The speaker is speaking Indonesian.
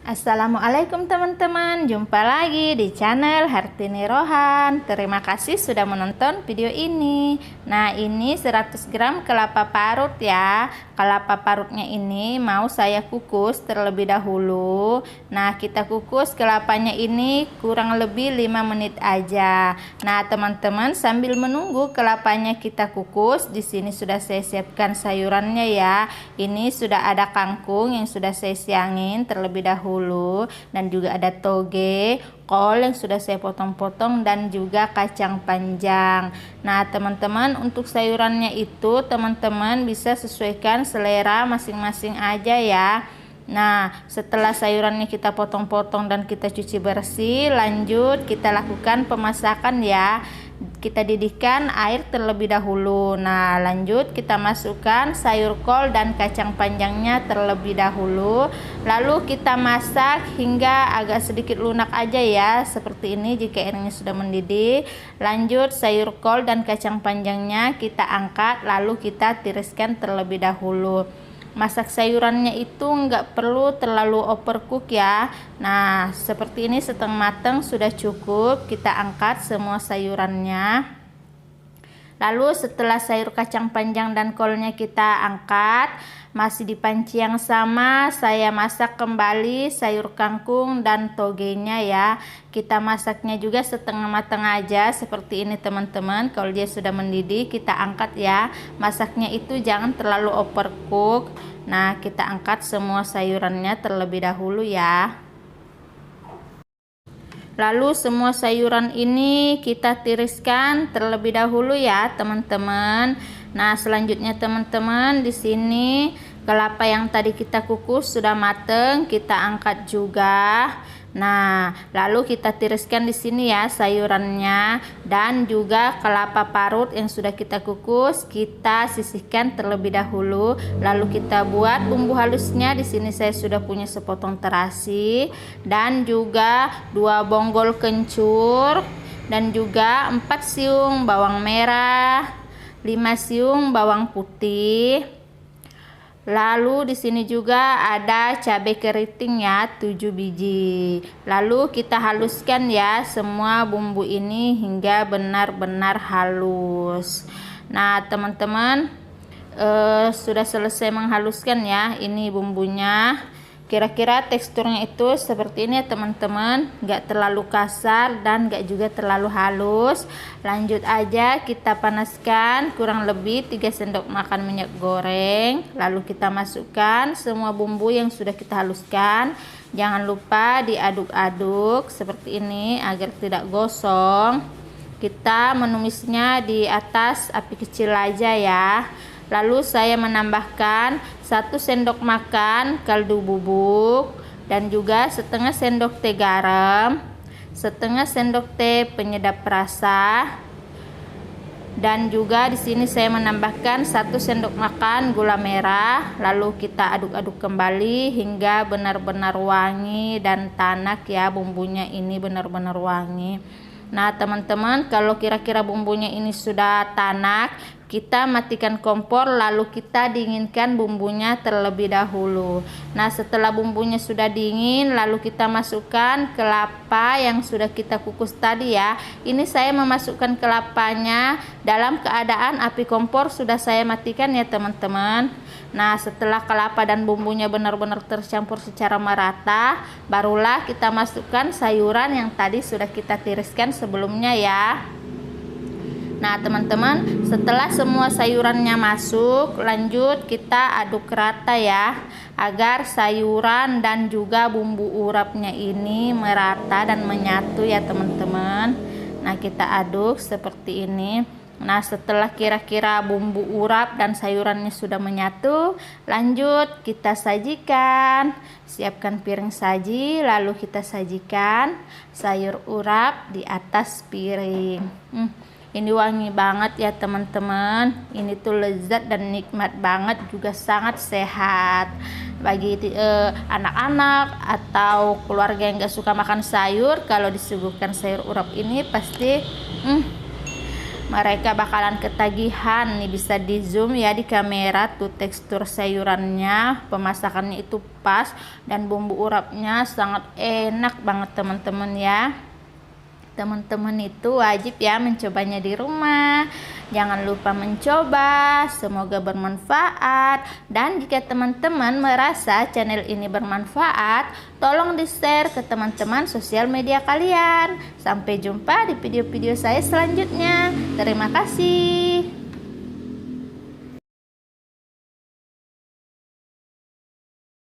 Assalamualaikum teman-teman, jumpa lagi di channel Hartini Rohan. Terima kasih sudah menonton video ini. Nah, ini 100 gram kelapa parut ya. Kelapa parutnya ini mau saya kukus terlebih dahulu. Nah, kita kukus kelapanya ini kurang lebih 5 menit aja. Nah, teman-teman, sambil menunggu kelapanya kita kukus, di sini sudah saya siapkan sayurannya ya. Ini sudah ada kangkung yang sudah saya siangin terlebih dahulu, dan juga ada toge, kol yang sudah saya potong-potong, dan juga kacang panjang. Nah, teman-teman, untuk sayurannya itu teman-teman bisa sesuaikan selera masing-masing aja ya. Nah, setelah sayurannya kita potong-potong dan kita cuci bersih, lanjut kita lakukan pemasakan ya. Kita didihkan air terlebih dahulu. Nah, lanjut kita masukkan sayur kol dan kacang panjangnya terlebih dahulu. Lalu kita masak hingga agak sedikit lunak aja ya, seperti ini jika airnya sudah mendidih. Lanjut sayur kol dan kacang panjangnya kita angkat, lalu kita tiriskan terlebih dahulu. Masak sayurannya itu nggak perlu terlalu overcook ya. Nah, seperti ini setengah matang sudah cukup. Kita angkat semua sayurannya. Lalu setelah sayur kacang panjang dan kolnya kita angkat, masih di panci yang sama saya masak kembali sayur kangkung dan togenya ya. Kita masaknya juga setengah matang aja seperti ini teman-teman. Kalau dia sudah mendidih kita angkat ya. Masaknya itu jangan terlalu overcook. Nah, kita angkat semua sayurannya terlebih dahulu ya. Lalu semua sayuran ini kita tiriskan terlebih dahulu ya teman-teman. Nah, selanjutnya teman-teman, di sini kelapa yang tadi kita kukus sudah mateng, kita angkat juga. Nah, lalu kita tiriskan di sini ya sayurannya, dan juga kelapa parut yang sudah kita kukus kita sisihkan terlebih dahulu. Lalu kita buat bumbu halusnya. Di sini saya sudah punya sepotong terasi dan juga 2 bonggol kencur, dan juga 4 siung bawang merah, 5 siung bawang putih. Lalu di sini juga ada cabai keriting ya, 7 biji. Lalu kita haluskan ya semua bumbu ini hingga benar-benar halus. Nah, teman-teman, sudah selesai menghaluskan ya ini bumbunya. Kira-kira teksturnya itu seperti ini ya teman-teman, nggak terlalu kasar dan nggak juga terlalu halus. Lanjut aja kita panaskan kurang lebih 3 sendok makan minyak goreng. Lalu kita masukkan semua bumbu yang sudah kita haluskan. Jangan lupa diaduk-aduk seperti ini agar tidak gosong. Kita menumisnya di atas api kecil aja ya. Lalu saya menambahkan 1 sendok makan kaldu bubuk, dan juga setengah sendok teh garam, setengah sendok teh penyedap rasa, dan juga di sini saya menambahkan 1 sendok makan gula merah. Lalu kita aduk-aduk kembali hingga benar-benar wangi dan tanak ya, bumbunya ini benar-benar wangi. Nah, teman-teman, kalau kira-kira bumbunya ini sudah tanak, kita matikan kompor, lalu kita dinginkan bumbunya terlebih dahulu. Nah, setelah bumbunya sudah dingin, lalu kita masukkan kelapa yang sudah kita kukus tadi ya. Ini saya memasukkan kelapanya dalam keadaan api kompor sudah saya matikan ya teman-teman. Nah, setelah kelapa dan bumbunya benar-benar tercampur secara merata, barulah kita masukkan sayuran yang tadi sudah kita tiriskan sebelumnya ya. Nah, teman-teman, setelah semua sayurannya masuk, lanjut kita aduk rata ya, agar sayuran dan juga bumbu urapnya ini merata dan menyatu ya teman-teman. Nah, kita aduk seperti ini. Nah, setelah kira-kira bumbu urap dan sayurannya sudah menyatu, lanjut kita sajikan. Siapkan piring saji, lalu kita sajikan sayur urap di atas piring. Ini wangi banget ya teman-teman. Ini tuh lezat dan nikmat banget, juga sangat sehat bagi anak-anak atau keluarga yang gak suka makan sayur. Kalau disuguhkan sayur urap ini pasti mereka bakalan ketagihan nih. Bisa di zoom ya di kamera tuh tekstur sayurannya, pemasakannya itu pas dan bumbu urapnya sangat enak banget teman-teman ya. Teman-teman itu wajib ya mencobanya di rumah. Jangan lupa mencoba, semoga bermanfaat. Dan jika teman-teman merasa channel ini bermanfaat, tolong di-share ke teman-teman sosial media kalian. Sampai jumpa di video-video saya selanjutnya. Terima kasih.